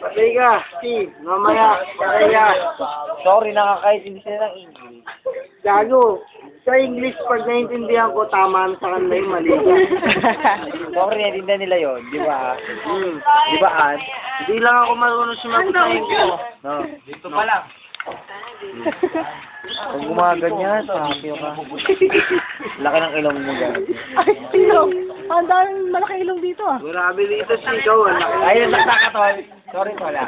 Patay ka, Steve. Mamaya, patay ka. Sorry, nakakaintindi sila ng English. Gago. Sa English, pag naiintindihan ko, tama na sa kanila yung mali. Sorry, naiintindihan nila yun, di ba? Di ba, Ann? Hindi lang ako marunong sumagot sa English. No. Dito pa lang. Kung gumaganyan, sabi ka. Laki ng ilong mo, gabi. Ay, ilong. Ang daming malaki ilong dito ah. Grabe dito si ikaw. Ayun, nagkakatol. Sorry pala.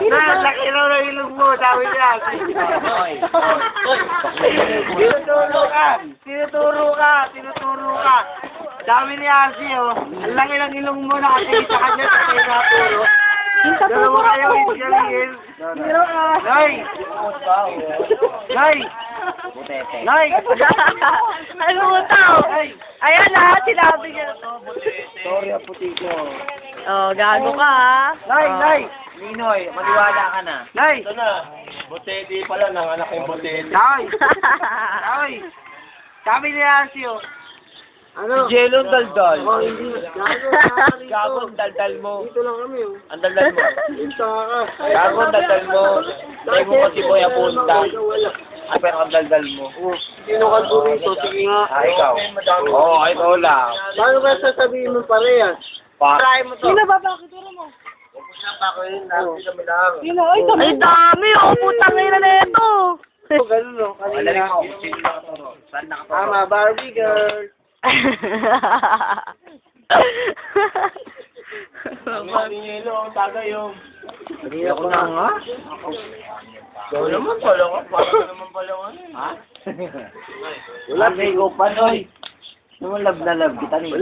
Laki lang ng ilong mo, sabi niya. Tinuturo ka. Tinuturo ka. Tinuturo ka. Sabi ni Arsi, oh. Ang laki ng ilong mo, nakatingin sa kanya sa kayo naturo. Dalawa kayo, hindi sabihin. Nay! Nay! Butete. Nay! Ano mo tao? Ayan na, sinabi niya na to. Sorry, puti ko. Oh, gago ka ah. Nay! Nay! Ninoy, maniwala ka na. Nay! Ito na. Botete pala, nanganak yung botete. Nay! Nay! Sabi ni Arsi, oh. Ano? Si Jello, daldal. Oh, hindi. Gago, ang daldal mo. Dito lang kami, oh. Ang daldal mo. Dito ka. Gago, ang daldal mo. Tayo mo kasi boy apunta. Wala. Ay, pero ang daldal mo. Oh, sino ka dito? Sige nga. Ah, ikaw. Oo, ay, ikaw lang. Paano ba sasabihin mo parehas? Pa. Try mo to. Sino ba bakit mo? Oh. Sino? Ay, dami oh. Putang ina na ito. Oh, ganun, no? Wala rin ako. Saan nakaturo? Tama, Barbie girl. Ang yelo, tagay yung. Kanina ko na nga. Ikaw naman pala ka. Parang naman pala ka. Ha? Wala, may go pa, Noy. Naman love na love kita ni.